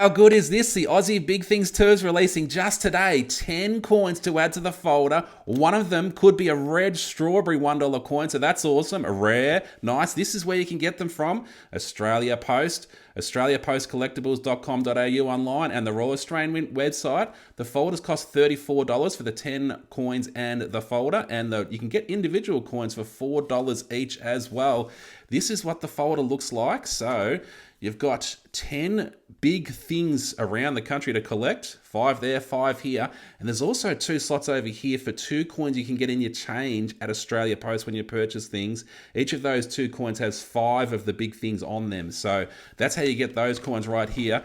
How good is this? The Aussie Big Things Tour is releasing just today 10 coins to add to the folder. One of them could be a red strawberry $1 coin, so that's awesome. A rare, nice. This is where you can get them from. Australia Post, australiapostcollectibles.com.au online, and the Royal Australian Mint website. The folders cost $34 for the 10 coins and the folder, and you can get individual coins for $4 each as well. This is what the folder looks like. So you've got 10 big things around the country to collect. 5 there, 5 here. And there's also 2 slots over here for 2 coins you can get in your change at Australia Post when you purchase things. Each of those 2 coins has 5 of the big things on them. So that's how you get those coins right here.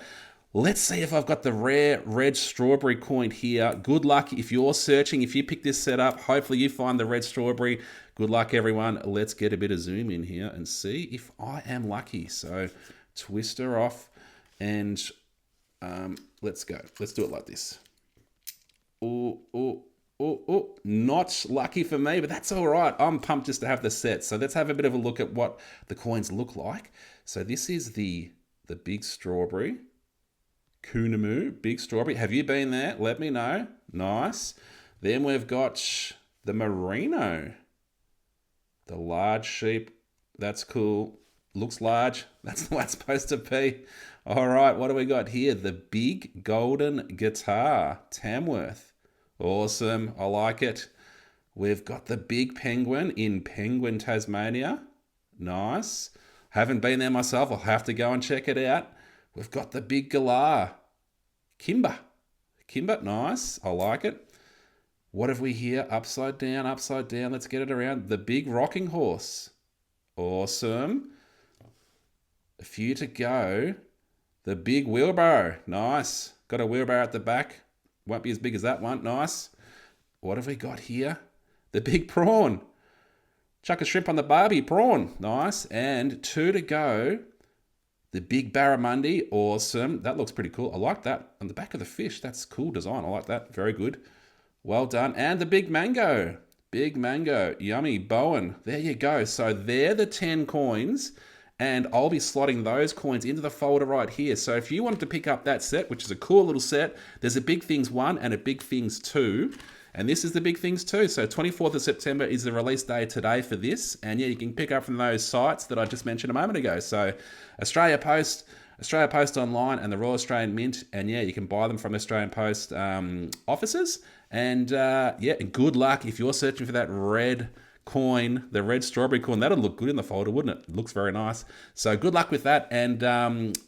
Let's see if I've got the rare red strawberry coin here. Good luck if you're searching. If you pick this set up, hopefully you find the red strawberry. Good luck, everyone. Let's get a bit of zoom in here and see if I am lucky. So twist her off and let's go. Let's do it like this. Oh, not lucky for me, but that's all right. I'm pumped just to have the set. So let's have a bit of a look at what the coins look like. So this is the big strawberry. Kunamu, big strawberry. Have you been there? Let me know. Nice. Then we've got the merino. The large sheep. That's cool. Looks large. That's the way it's supposed to be. All right, what do we got here? The big golden guitar, Tamworth. Awesome, I like it. We've got the big penguin in Penguin, Tasmania. Nice. Haven't been there myself. I'll have to go and check it out. We've got the big galah, Kimber. Kimber, nice. I like it. What have we here? Upside down, upside down. Let's get it around. The big rocking horse. Awesome. A few to go. The big wheelbarrow. Nice. Got a wheelbarrow at the back. Won't be as big as that one. Nice. What have we got here? The big prawn. Chuck a shrimp on the barbie. Prawn. Nice. And 2 to go. The big barramundi. Awesome. That looks pretty cool. I like that. On the back of the fish. That's cool design. I like that. Very good. Well done. And the big mango. Big mango. Yummy. Bowen. There you go. So they're the 10 coins. And I'll be slotting those coins into the folder right here. So if you wanted to pick up that set, which is a cool little set, there's a Big Things 1 and a Big Things 2. And this is the Big Things 2. So 24th of September is the release day today for this. And yeah, you can pick up from those sites that I just mentioned a moment ago. So Australia Post Online, and the Royal Australian Mint. And yeah, you can buy them from the Australian Post offices. And yeah, and good luck if you're searching for that red coin, the red strawberry coin. That'll look good in the folder, wouldn't it? It looks very nice. So good luck with that, and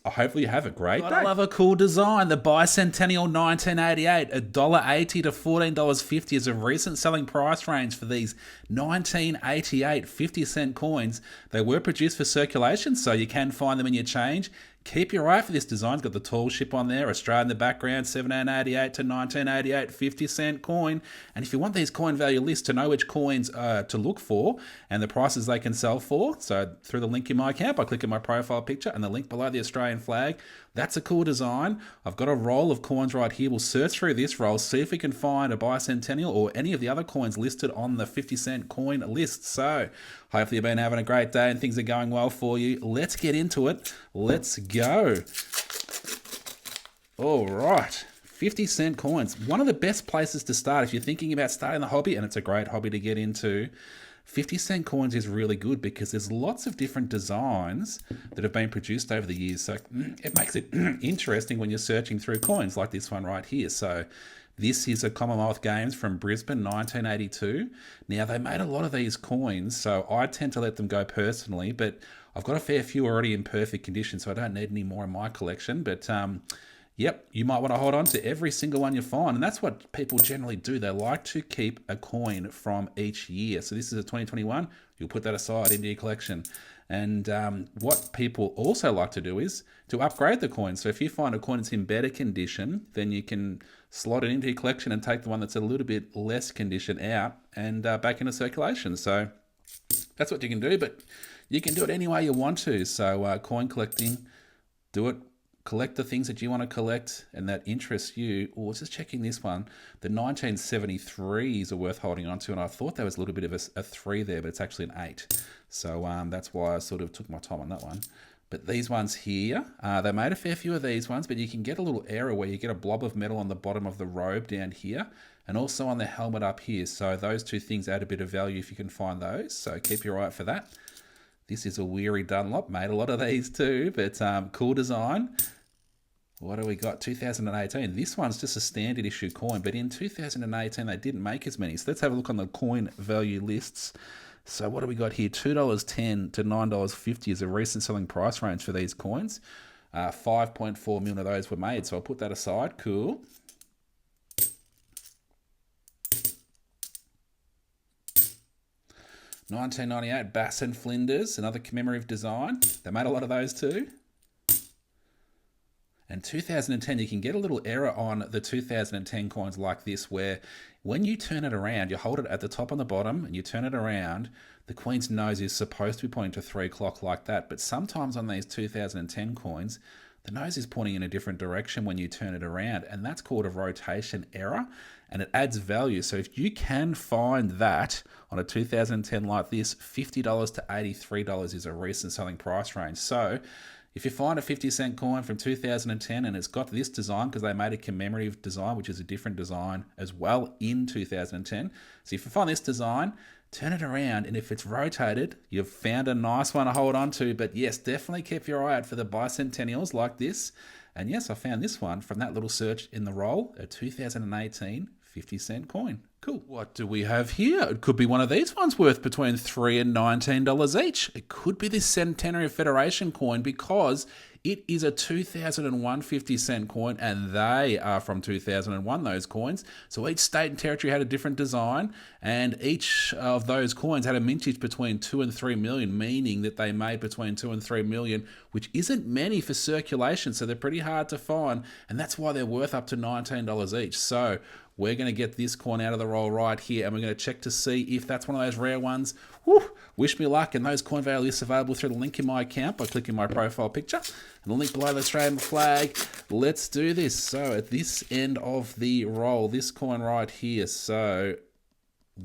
hopefully you have a great day. I love a cool design. The Bicentennial 1988, $1.80 to $14.50 is a recent selling price range for these 1988 50-cent coins. They were produced for circulation, so you can find them in your change. Keep your eye for this design. It's got the tall ship on there, Australia in the background, 1788 to 1988, 50-cent coin. And if you want these coin value lists to know which coins to look for and the prices they can sell for, so through the link in my account, by clicking my profile picture and the link below the Australian flag, that's a cool design. I've got a roll of coins right here. We'll search through this roll, see if we can find a Bicentennial or any of the other coins listed on the 50-cent coin list. So hopefully you've been having a great day and things are going well for you. Let's get into it. Let's go. All right. 50-cent coins. One of the best places to start if you're thinking about starting the hobby, and it's a great hobby to get into. 50-cent coins is really good because there's lots of different designs that have been produced over the years. So it makes it interesting when you're searching through coins like this one right here. So this is a Commonwealth Games from Brisbane, 1982. Now, they made a lot of these coins, so I tend to let them go personally, but I've got a fair few already in perfect condition, so I don't need any more in my collection. But yep, you might want to hold on to every single one you find. And that's what people generally do. They like to keep a coin from each year. So this is a 2021. You'll put that aside into your collection. And what people also like to do is to upgrade the coin. So if you find a coin that's in better condition, then you can slot it into your collection and take the one that's a little bit less condition out and back into circulation. So that's what you can do. But you can do it any way you want to. So coin collecting, do it. Collect the things that you want to collect and that interests you. Oh, just checking this one. The 1973s are worth holding on to, and I thought there was a little bit of a 3 there, but it's actually an 8. So that's why I sort of took my time on that one. But these ones here, they made a fair few of these ones, but you can get a little error where you get a blob of metal on the bottom of the robe down here and also on the helmet up here. So those two things add a bit of value if you can find those. So keep your eye out for that. This is a Weary Dunlop, made a lot of these too, but cool design. What do we got? 2018. This one's just a standard issue coin, but in 2018 they didn't make as many. So let's have a look on the coin value lists. So what do we got here? $2.10 to $9.50 is a recent selling price range for these coins. 5.4 million of those were made, so I'll put that aside. Cool. $19.98 Bass and Flinders, another commemorative design. They made a lot of those too. And 2010, you can get a little error on the 2010 coins like this, where when you turn it around, you hold it at the top and the bottom, and you turn it around, the queen's nose is supposed to be pointing to 3 o'clock like that. But sometimes on these 2010 coins, the nose is pointing in a different direction when you turn it around, and that's called a rotation error, and it adds value. So if you can find that on a 2010 like this, $50 to $83 is a recent selling price range. So if you find a 50-cent coin from 2010 and it's got this design, because they made a commemorative design, which is a different design as well in 2010. So if you find this design, turn it around, and if it's rotated, you've found a nice one to hold on to. But yes, definitely keep your eye out for the bicentennials like this. And yes, I found this one from that little search in the roll, a 2018 50-cent coin. Cool. What do we have here? It could be one of these ones worth between $3 and $19 each. It could be this Centenary of Federation coin, because it is a 2001 50-cent coin, and they are from 2001, those coins. So each state and territory had a different design, and each of those coins had a mintage between 2 and 3 million, meaning that they made between 2 and 3 million, which isn't many for circulation, so they're pretty hard to find, and that's why they're worth up to $19 each. So we're going to get this coin out of the roll right here, and we're going to check to see if that's one of those rare ones. Woo! Wish me luck, and those coin value lists available through the link in my account by clicking my profile picture and the link below the Australian flag. Let's do this. So at this end of the roll, this coin right here, so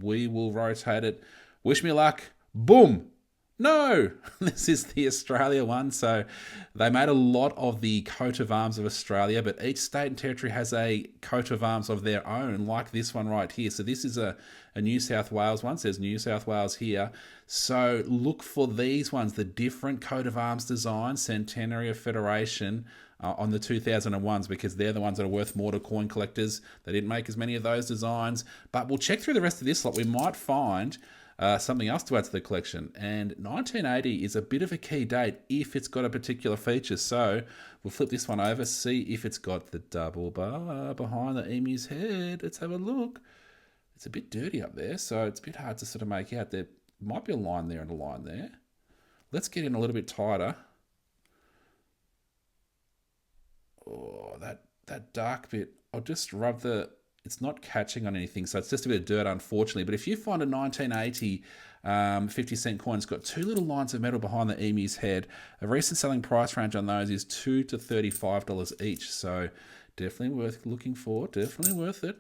we will rotate it. Wish me luck. Boom! No, this is the Australia one. So they made a lot of the coat of arms of Australia, but each state and territory has a coat of arms of their own, like this one right here. So this is a New South Wales one. It says New South Wales here. So look for these ones, the different coat of arms design, Centenary of Federation, on the 2001s, because they're the ones that are worth more to coin collectors. They didn't make as many of those designs, but we'll check through the rest of this lot. We might find something else to add to the collection. And 1980 is a bit of a key date if it's got a particular feature. So we'll flip this one over, see if it's got the double bar behind the emu's head. Let's have a look. It's a bit dirty up there, so it's a bit hard to sort of make out. There might be a line there and a line there. Let's get in a little bit tighter. Oh, that dark bit. I'll just rub the... It's not catching on anything, so it's just a bit of dirt, unfortunately. But if you find a 1980 50-cent coin, it's got 2 little lines of metal behind the emu's head. A recent selling price range on those is $2 to $35 each. So definitely worth looking for. Definitely worth it.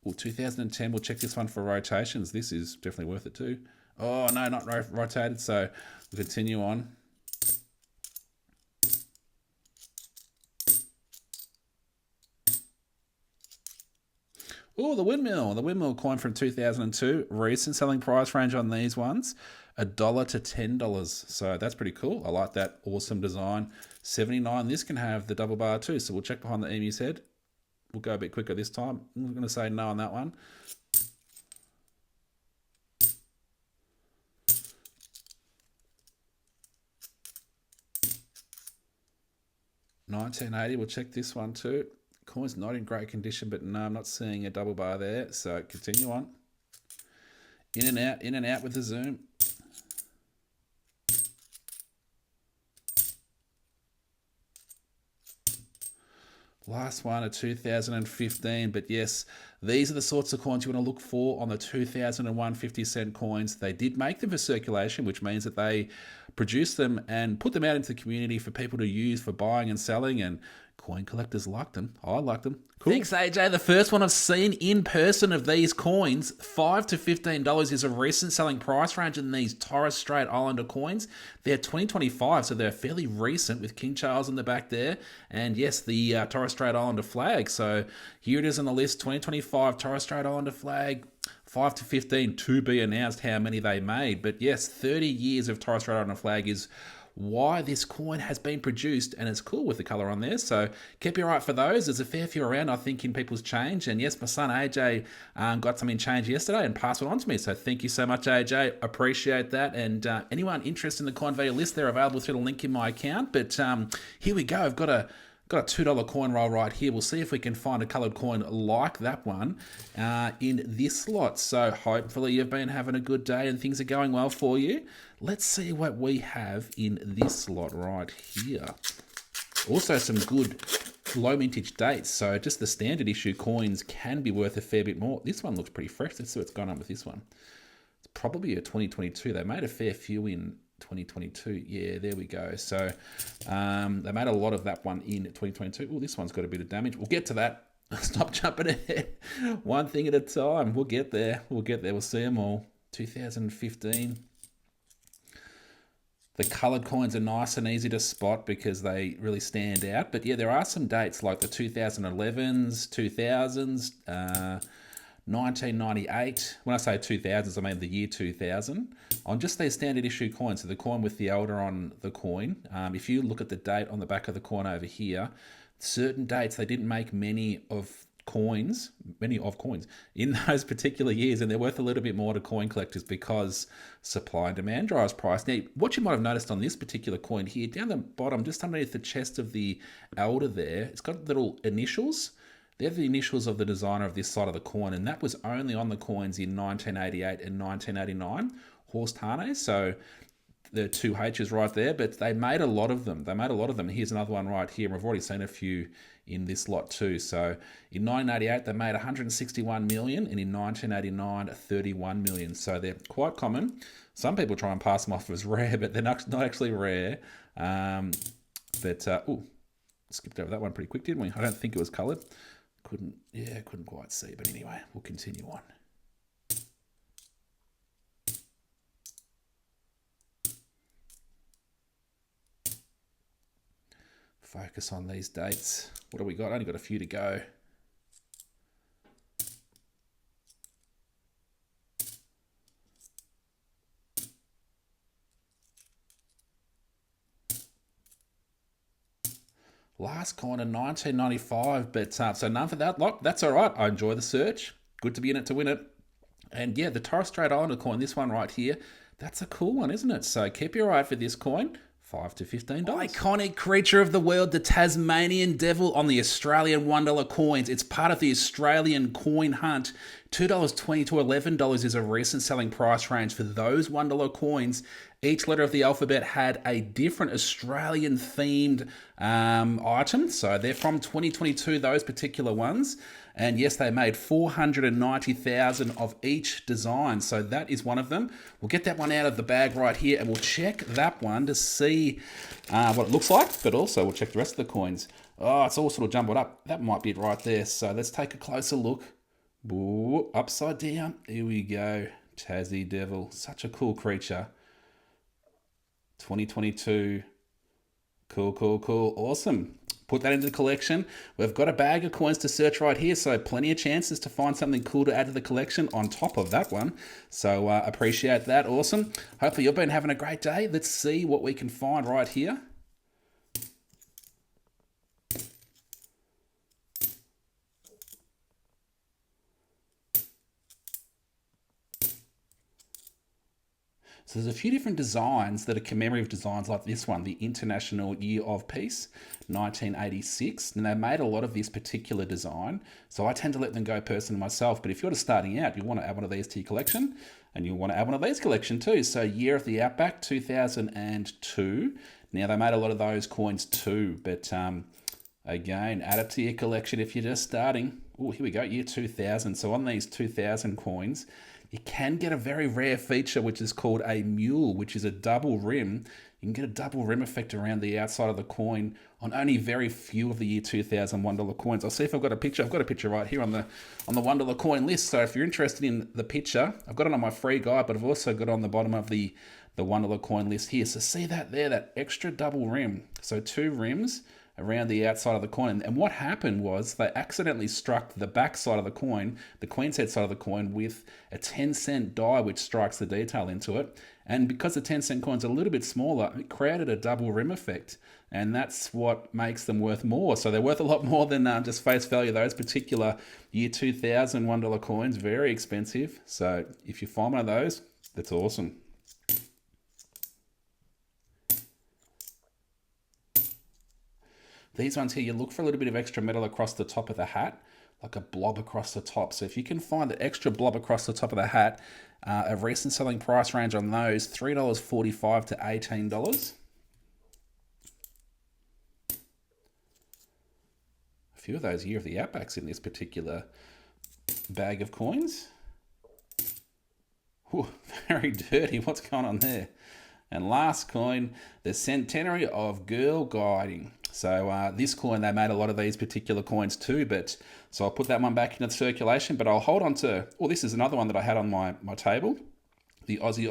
Well, 2010, we'll check this one for rotations. This is definitely worth it too. Oh, no, not rotated. So we'll continue on. Oh, the windmill coin from 2002. Recent selling price range on these ones, $1 to $10. So that's pretty cool. I like that awesome design. 79. This can have the double bar too. So we'll check behind the emu's head. We'll go a bit quicker this time. I'm going to say no on that one. $19.80. We'll check this one too. Coin's not in great condition, but no, I'm not seeing a double bar there. So continue on. In and out with the zoom. Last one, a 2015. But yes, these are the sorts of coins you want to look for on the 2001 50-cent coins. They did make them for circulation, which means that they produced them and put them out into the community for people to use for buying and selling and Coin collectors liked them. I liked them. Cool. Thanks, AJ. The first one I've seen in person of these coins, $5 to $15 is a recent selling price range in these Torres Strait Islander coins. They're 2025, so they're fairly recent with King Charles in the back there. And yes, the Torres Strait Islander flag. So here it is on the list, 2025 Torres Strait Islander flag. 5 to 15 to be announced how many they made. But yes, 30 years of Torres Strait Islander flag is why this coin has been produced, and it's cool with the colour on there, so keep your eye out for those. There's a fair few around, I think, in people's change, and yes, my son AJ got some in change yesterday and passed it on to me, so thank you so much, AJ. Appreciate that, and anyone interested in the coin value list, they're available through the link in my account. But here we go. I've got a $2 coin roll right here. We'll see if we can find a coloured coin like that one in this lot. So hopefully you've been having a good day and things are going well for you. Let's see what we have in this lot right here. Also some good low mintage dates. So just the standard issue coins can be worth a fair bit more. This one looks pretty fresh. Let's see what's going on with this one. It's probably a 2022. They made a fair few in 2022. Yeah, there we go. So they made a lot of that one in 2022. Oh, this one's got a bit of damage. We'll get to that. Stop jumping ahead. One thing at a time. We'll get there. We'll see them all. 2015. The coloured coins are nice and easy to spot because they really stand out. But yeah, there are some dates like the 2011s, 2000s, 1998. When I say 2000s, I mean the year 2000. On just these standard issue coins, so the coin with the elder on the coin, if you look at the date on the back of the coin over here, certain dates, they didn't make many of coins in those particular years, and they're worth a little bit more to coin collectors because supply and demand drives price. Now, what you might have noticed on this particular coin here, down the bottom, just underneath the chest of the elder there, it's got little initials. They're the initials of the designer of this side of the coin, and that was only on the coins in 1988 and 1989, Horst Hane. So the two H's right there, but they made a lot of them. Here's another one right here. We've already seen a few in this lot too. So in 1988, they made 161 million, and in 1989, 31 million. So they're quite common. Some people try and pass them off as rare, but they're not actually rare. Skipped over that one pretty quick, didn't we? I don't think it was coloured. Couldn't quite see, but anyway, we'll continue on. Focus on these dates. What do we got? Only got a few to go. Last coin in 1995, but so none for that lot. That's all right. I enjoy the search. Good to be in it to win it. And yeah, the Torres Strait Islander coin, this one right here, that's a cool one, isn't it? So keep your eye out for this coin. $5 to $15. Iconic creature of the world, the Tasmanian Devil on the Australian $1 coins. It's part of the Australian coin hunt. $2.20 to $11 is a recent selling price range for those $1 coins. Each letter of the alphabet had a different Australian themed item. So they're from 2022, those particular ones. And yes, they made 490,000 of each design. So that is one of them. We'll get that one out of the bag right here and we'll check that one to see what it looks like, but also we'll check the rest of the coins. Oh, it's all sort of jumbled up. That might be it right there. So let's take a closer look. Ooh, upside down. Here we go. Tassie Devil. Such a cool creature. 2022. Cool. Awesome. Put that into the collection. We've got a bag of coins to search right here, so plenty of chances to find something cool to add to the collection on top of that one. So appreciate that. Awesome. Hopefully you've been having a great day. Let's see what we can find right here. So there's a few different designs that are commemorative designs like this one, the International Year of Peace, 1986. And they made a lot of this particular design. So I tend to let them go personally myself. But if you're just starting out, you want to add one of these to your collection. And you want to add one of these collection too. So Year of the Outback, 2002. Now they made a lot of those coins too. But again, add it to your collection if you're just starting. Oh, here we go, year 2000. So on these 2000 coins, you can get a very rare feature which is called a mule, which is a double rim You can get a double rim effect around the outside of the coin on only very few of the year 2000 $1 coins. I'll see if I've got a picture. I've got a picture right here on the $1 coin list. So if you're interested in the picture, I've got it on my free guide, but I've also got it on the bottom of the $1 coin list here. So see that there, that extra double rim. So 2 rims around the outside of the coin. And what happened was they accidentally struck the back side of the coin, the queen's head side of the coin, with a 10-cent die, which strikes the detail into it. And because the 10-cent coin's a little bit smaller, it created a double rim effect. And that's what makes them worth more. So they're worth a lot more than just face value. Those particular year 2000 $1 coins, very expensive. So if you find one of those, that's awesome. These ones here, you look for a little bit of extra metal across the top of the hat, like a blob across the top. So if you can find the extra blob across the top of the hat, a recent selling price range on those, $3.45 to $18. A few of those Year of the Outbacks in this particular bag of coins. Ooh, very dirty. What's going on there? And last coin, the Centenary of Girl Guiding. So this coin, they made a lot of these particular coins too, but so I'll put that one back into circulation, but I'll hold on to, this is another one that I had on my table. The Aussie,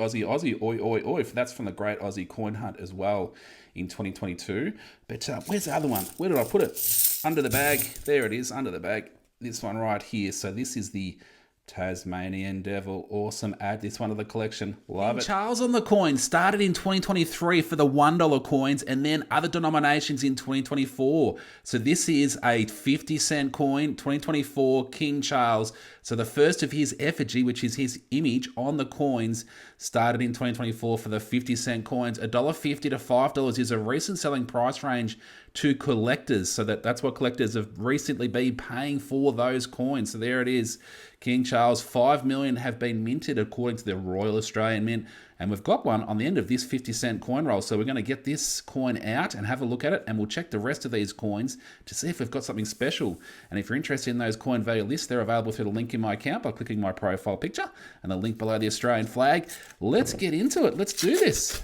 oi, oi, oi. That's from the Great Aussie Coin Hunt as well in 2022. But where's the other one? Where did I put it? Under the bag. There it is, under the bag. This one right here. So this is the Tasmanian Devil. Awesome. Add this one to the collection. Love it. Charles on the coin started in 2023 for the $1 coins and then other denominations in 2024. So this is a 50-cent coin, 2024 King Charles. So the first of his effigy, which is his image on the coins, started in 2024 for the 50-cent coins. $1.50 to $5 is a recent selling price range to collectors. So that's what collectors have recently been paying for those coins. So there it is. King Charles, 5 million have been minted according to the Royal Australian Mint. And we've got one on the end of this 50-cent coin roll. So we're going to get this coin out and have a look at it. And we'll check the rest of these coins to see if we've got something special. And if you're interested in those coin value lists, they're available through the link in my account by clicking my profile picture and the link below the Australian flag. Let's get into it. Let's do this.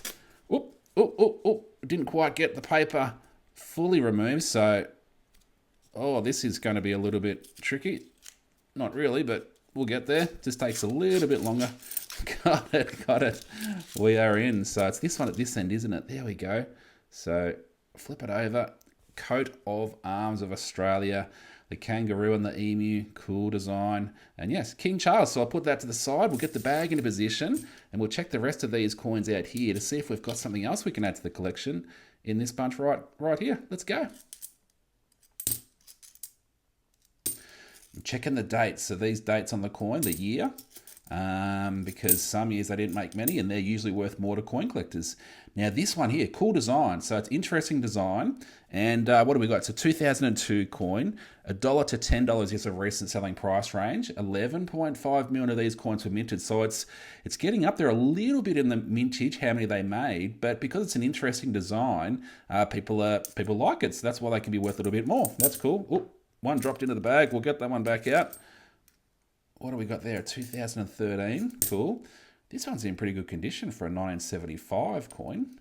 Didn't quite get the paper fully removed. So, this is going to be a little bit tricky. Not really, but we'll get there. Just takes a little bit longer. Got it. We are in. So it's this one at this end, isn't it? There we go. So flip it over. Coat of Arms of Australia. The kangaroo and the emu. Cool design. And yes, King Charles. So I'll put that to the side. We'll get the bag into position. And we'll check the rest of these coins out here to see if we've got something else we can add to the collection in this bunch right here. Let's go. I'm checking the dates. So these dates on the coin, the year. Because some years they didn't make many and they're usually worth more to coin collectors. Now this one here, cool design. So it's interesting design. And what do we got? It's a 2002 coin. $1 to $10 is a recent selling price range. 11.5 million of these coins were minted. So it's getting up there a little bit in the mintage, how many they made. But because it's an interesting design, people like it. So that's why they can be worth a little bit more. That's cool. Oh, one dropped into the bag. We'll get that one back out. What do we got there? 2013. Cool. This one's in pretty good condition for a 1975 coin.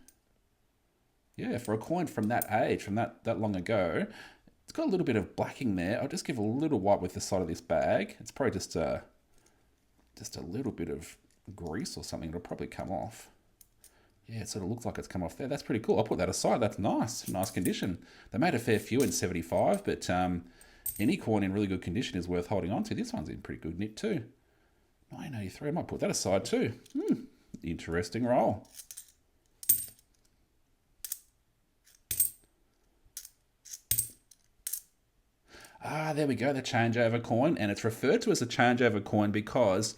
Yeah, for a coin from that age, from that long ago. It's got a little bit of blacking there. I'll just give a little wipe with the side of this bag. It's probably just a little bit of grease or something. It'll probably come off. Yeah, it sort of looks like it's come off there. That's pretty cool. I'll put that aside. That's nice. Nice condition. They made a fair few in 75, but any coin in really good condition is worth holding on to. This one's in pretty good nick too. 1983. I might put that aside too. Interesting roll. There we go. The changeover coin. And it's referred to as a changeover coin because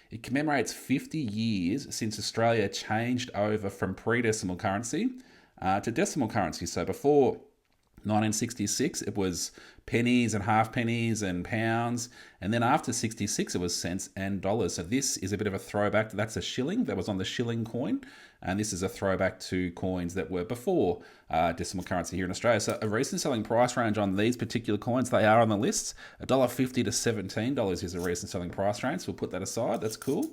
it commemorates 50 years since Australia changed over from pre-decimal currency to decimal currency. So before 1966, it was pennies and half pennies and pounds. And then after 66, it was cents and dollars. So this is a bit of a throwback. That's a shilling that was on the shilling coin. And this is a throwback to coins that were before decimal currency here in Australia. So a recent selling price range on these particular coins, they are on the list. $1.50 to $17 is a recent selling price range. So we'll put that aside. That's cool.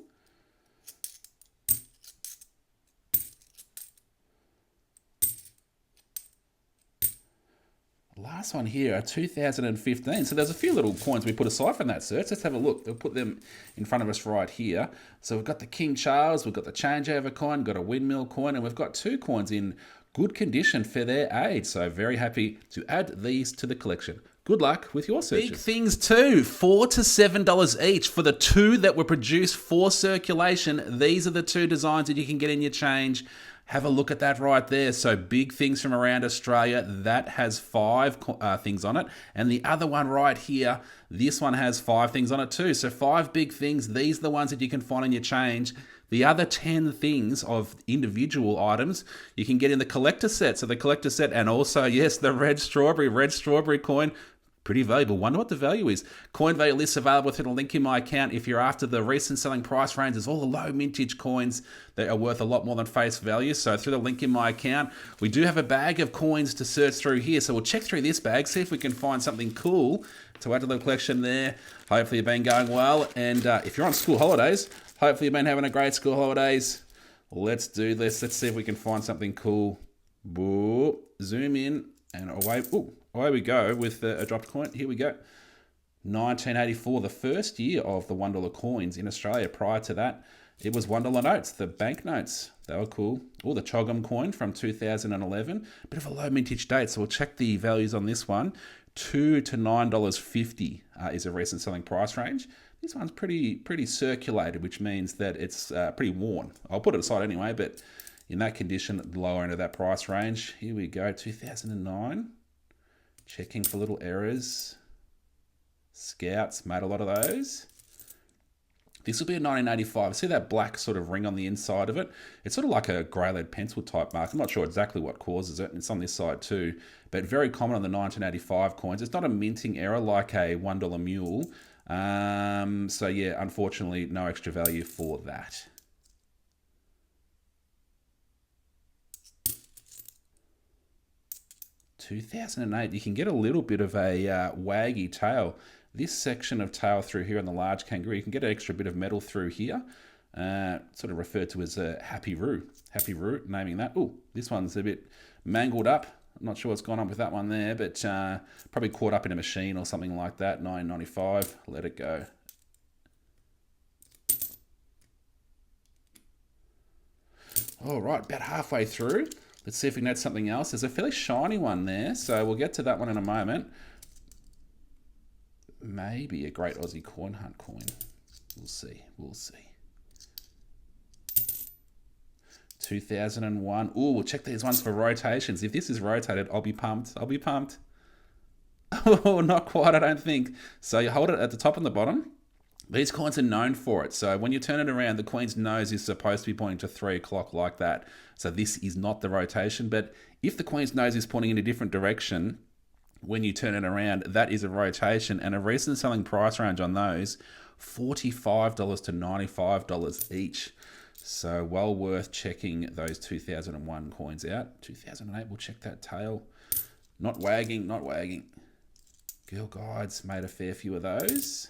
last one here, 2015. So there's a few little coins we put aside from that search. Let's have a look. We'll put them in front of us right here. So we've got the King Charles, we've got the changeover coin, got a windmill coin, and we've got 2 coins in good condition for their age. So very happy to add these to the collection. Good luck with your searches. Big Things too, $4 to $7 each for the 2 that were produced for circulation. These are the 2 designs that you can get in your change. Have a look at that right there. So Big Things from around Australia, that has 5 things on it. And the other one right here, this one has 5 things on it too. So 5 Big Things, these are the ones that you can find in your change. The other 10 things of individual items you can get in the collector set. So the collector set, and also, yes, the red strawberry coin. Pretty valuable. Wonder what the value is. Coin value list available through the link in my account. If you're after the recent selling price range, there's all the low mintage coins that are worth a lot more than face value. So through the link in my account, we do have a bag of coins to search through here. So we'll check through this bag, see if we can find something cool to add to the collection there. Hopefully you've been going well. And if you're on school holidays, hopefully you've been having a great school holidays. Let's do this. Let's see if we can find something cool. Whoa. Zoom in and away. Ooh. Away we go with a dropped coin. Here we go. 1984, the first year of the $1 coins in Australia. Prior to that, it was $1 notes, the banknotes. They were cool. Oh, the Choggum coin from 2011. Bit of a low mintage date, so we'll check the values on this one. $2 to $9.50 is a recent selling price range. This one's pretty circulated, which means that it's pretty worn. I'll put it aside anyway, but in that condition, the lower end of that price range. Here we go, 2009. Checking for little errors. Scouts made a lot of those. This will be a 1985. See that black sort of ring on the inside of it? It's sort of like a grey lead pencil type mark. I'm not sure exactly what causes it. It's on this side too, but very common on the 1985 coins. It's not a minting error like a $1 mule. So yeah, unfortunately, no extra value for that. $2008, you can get a little bit of a waggy tail. This section of tail through here on the large kangaroo, you can get an extra bit of metal through here, sort of referred to as a happy roo. Happy roo, naming that. Oh, this one's a bit mangled up. I'm not sure what's gone on with that one there, but probably caught up in a machine or something like that. 1995, let it go. All right, about halfway through. Let's see if we can add something else. There's a fairly shiny one there, so we'll get to that one in a moment. Maybe a Great Aussie Coin Hunt coin. We'll see. We'll see. 2001. Ooh, we'll check these ones for rotations. If this is rotated, I'll be pumped. I'll be pumped. Oh, not quite, I don't think. So you hold it at the top and the bottom. These coins are known for it. So when you turn it around, the Queen's nose is supposed to be pointing to 3 o'clock like that. So this is not the rotation. But if the Queen's nose is pointing in a different direction, when you turn it around, that is a rotation. And a recent selling price range on those, $45 to $95 each. So well worth checking those 2001 coins out. 2008, we'll check that tail. Not wagging, not wagging. Girl Guides made a fair few of those.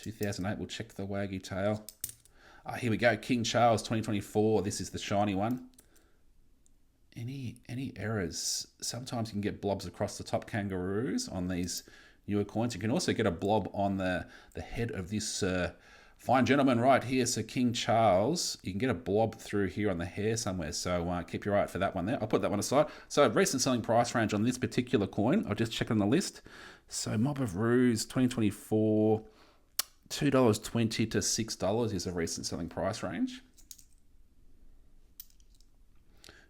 2008, we'll check the waggy tail. Here we go, King Charles 2024. This is the shiny one. Any errors? Sometimes you can get blobs across the top kangaroos on these newer coins. You can also get a blob on the head of this fine gentleman right here. So King Charles, you can get a blob through here on the hair somewhere. So keep your eye out for that one there. I'll put that one aside. So recent selling price range on this particular coin. I'll just check on the list. So Mob of Roos 2024. $2.20 to $6 is a recent selling price range.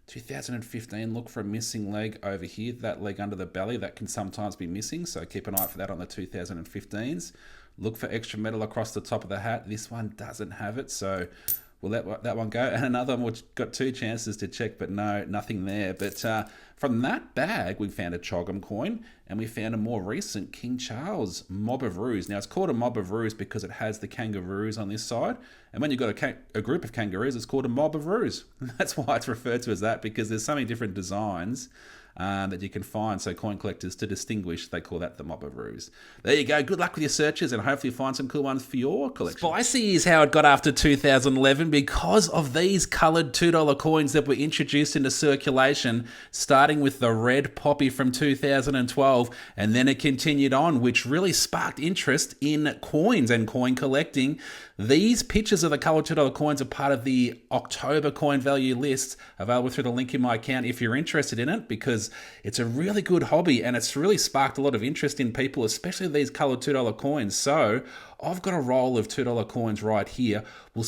2015, look for a missing leg over here. That leg under the belly, that can sometimes be missing, so keep an eye for that on the 2015s. Look for extra metal across the top of the hat. This one doesn't have it, so we'll let that one go. And another one which got 2 chances to check, but no, nothing there. But from that bag, we found a Choggum coin, and we found a more recent King Charles Mob of Roos. Now, it's called a Mob of Roos because it has the kangaroos on this side. And when you've got a group of kangaroos, it's called a Mob of Roos. That's why it's referred to as that, because there's so many different designs that you can find. So coin collectors, to distinguish, they call that the mob of ruse. There you go. Good luck with your searches, and hopefully you find some cool ones for your collection. Spicy is how it got after 2011 because of these coloured $2 coins that were introduced into circulation, starting with the red poppy from 2012, and then it continued on, which really sparked interest in coins and coin collecting. These pictures of the coloured $2 coins are part of the October coin value list, available through the link in my account if you're interested in it, because it's a really good hobby and it's really sparked a lot of interest in people, especially these coloured $2 coins. So I've got a roll of $2 coins right here. We'll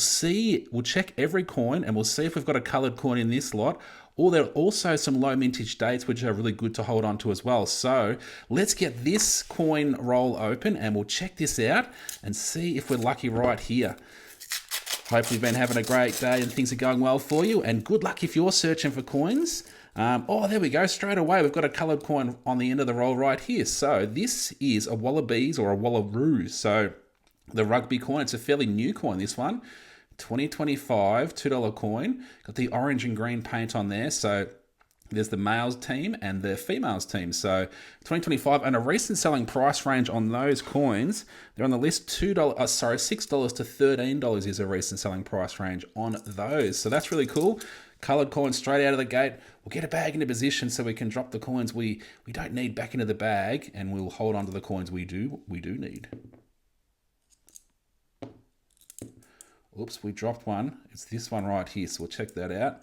check every coin and we'll see if we've got a coloured coin in this lot. Or there are also some low mintage dates, which are really good to hold on to as well. So let's get this coin roll open and we'll check this out and see if we're lucky right here. Hopefully you've been having a great day and things are going well for you. And good luck if you're searching for coins. Oh, there we go. Straight away, we've got a coloured coin on the end of the roll right here. So this is a Wallabies or a Wallaroo. So the rugby coin, it's a fairly new coin, this one. 2025 $2 coin, got the orange and green paint on there. So there's the males team and the females team. So 2025, and a recent selling price range on those coins, they're on the list $6 to $13 is a recent selling price range on those. So that's really cool. Coloured coins straight out of the gate. We'll get a bag into position so we can drop the coins we don't need back into the bag, and we'll hold on to the coins we do need. Oops, we dropped one. It's this one right here, so we'll check that out.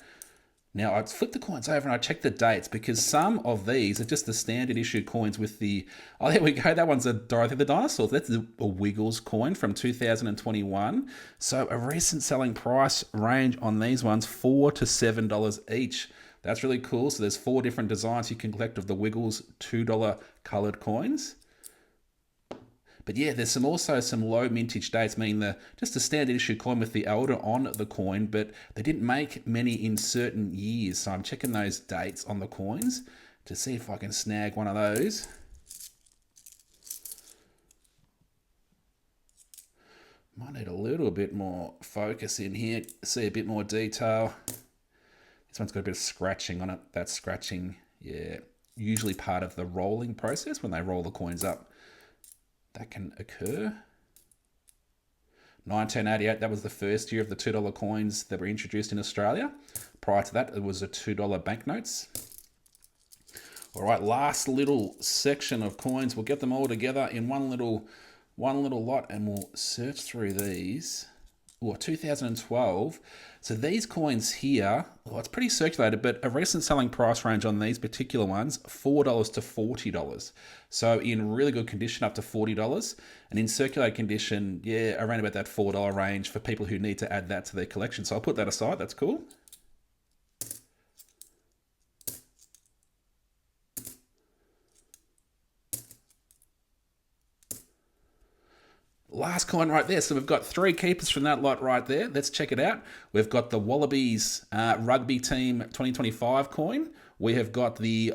Now, I flipped the coins over and I checked the dates because some of these are just the standard issue coins with the... Oh, there we go. That one's a Dorothy the Dinosaur. That's a Wiggles coin from 2021. So a recent selling price range on these ones, $4 to $7 each. That's really cool. So there's 4 different designs you can collect of the Wiggles $2 coloured coins. But yeah, there's also some low mintage dates, meaning just a standard issue coin with the elder on the coin, but they didn't make many in certain years. So I'm checking those dates on the coins to see if I can snag one of those. Might need a little bit more focus in here, see a bit more detail. This one's got a bit of scratching on it. That scratching, yeah, usually part of the rolling process when they roll the coins up. That can occur. 1988, that was the first year of the $2 coins that were introduced in Australia. Prior to that, it was a $2 banknotes. All right, last little section of coins. We'll get them all together in one little lot, and we'll search through these. Oh, 2012. So these coins here, well, it's pretty circulated, but a recent selling price range on these particular ones, $4 to $40. So in really good condition, up to $40. And in circulated condition, yeah, around about that $4 range for people who need to add that to their collection. So I'll put that aside. That's cool. Last coin right there. So we've got 3 keepers from that lot right there. Let's check it out. We've got the Wallabies Rugby Team 2025 coin. We have got the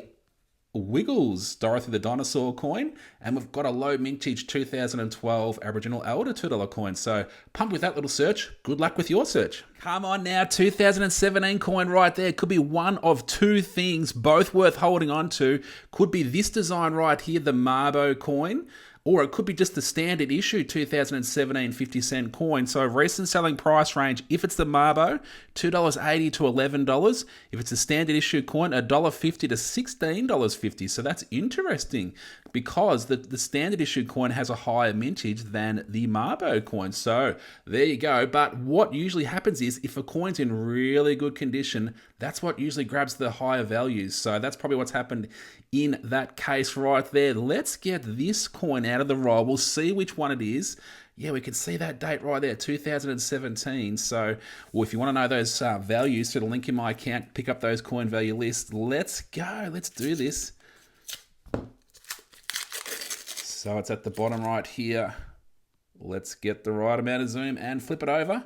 Wiggles Dorothy the Dinosaur coin. And we've got a low mintage 2012 Aboriginal Elder $2 coin. So pumped with that little search. Good luck with your search. Come on now, 2017 coin right there. Could be one of 2 things, both worth holding on to. Could be this design right here, the Marbo coin. Or it could be just the standard issue 2017 50-cent coin. So recent selling price range, if it's the Marbo, $2.80 to $11. If it's a standard issue coin, $1.50 to $16.50. So that's interesting because the standard issue coin has a higher mintage than the Marbo coin. So there you go. But what usually happens is if a coin's in really good condition, that's what usually grabs the higher values. So that's probably what's happened in that case right there. Let's get this coin out of the roll. We'll see which one it is. Yeah, we can see that date right there, 2017. So, well, if you want to know those values, through the link in my account, pick up those coin value lists. Let's go. Let's do this. So it's at the bottom right here. Let's get the right amount of zoom and flip it over.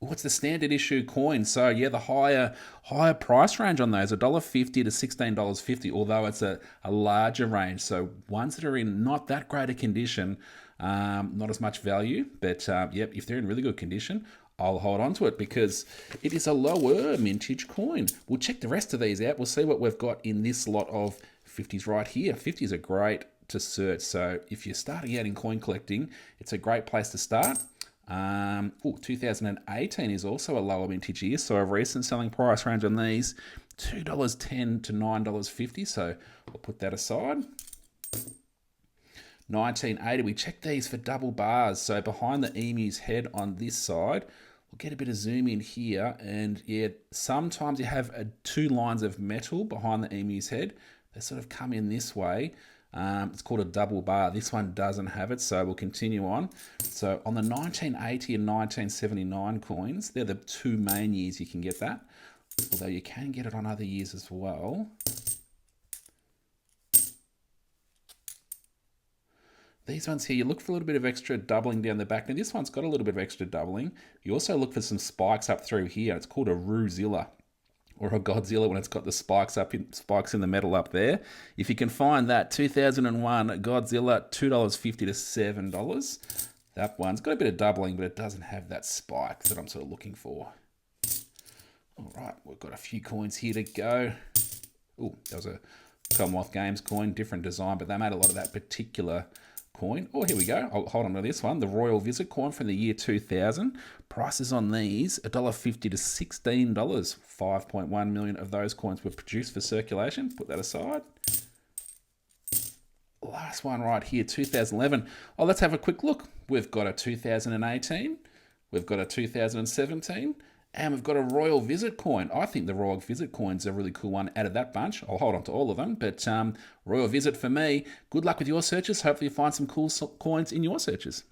Oh, it's the standard issue coin. So yeah, the higher price range on those, $1.50 to $16.50, although it's a larger range. So ones that are in not that great a condition, not as much value, but yep, if they're in really good condition, I'll hold on to it because it is a lower mintage coin. We'll check the rest of these out. We'll see what we've got in this lot of 50s right here. 50s are great to search. So if you're starting out in coin collecting, it's a great place to start. 2018 is also a lower mintage year. So a recent selling price range on these, $2.10 to $9.50. So we'll put that aside. 1980, we check these for double bars. So behind the emu's head on this side, we'll get a bit of zoom in here. And yeah, sometimes you have two lines of metal behind the emu's head. They sort of come in this way. It's called a double bar. This one doesn't have it, so we'll continue on. So on the 1980 and 1979 coins, they're the two main years you can get that. Although you can get it on other years as well. These ones here, you look for a little bit of extra doubling down the back. Now this one's got a little bit of extra doubling. You also look for some spikes up through here. It's called a Ruzilla or a Godzilla when it's got the spikes in the metal up there. If you can find that, 2001 Godzilla, $2.50 to $7. That one's got a bit of doubling, but it doesn't have that spike that I'm sort of looking for. All right, we've got a few coins here to go. Oh, that was a Commonwealth Games coin, different design, but they made a lot of that particular coin. Oh, here we go. I'll hold on to this one. The Royal Visit coin from the year 2000. Prices on these, $1.50 to $16. 5.1 million of those coins were produced for circulation. Put that aside. Last one right here, 2011. Oh, let's have a quick look. We've got a 2018. We've got a 2017. And we've got a Royal Visit coin. I think the Royal Visit coin's a really cool one out of that bunch. I'll hold on to all of them, but Royal Visit for me. Good luck with your searches. Hopefully you find some cool coins in your searches.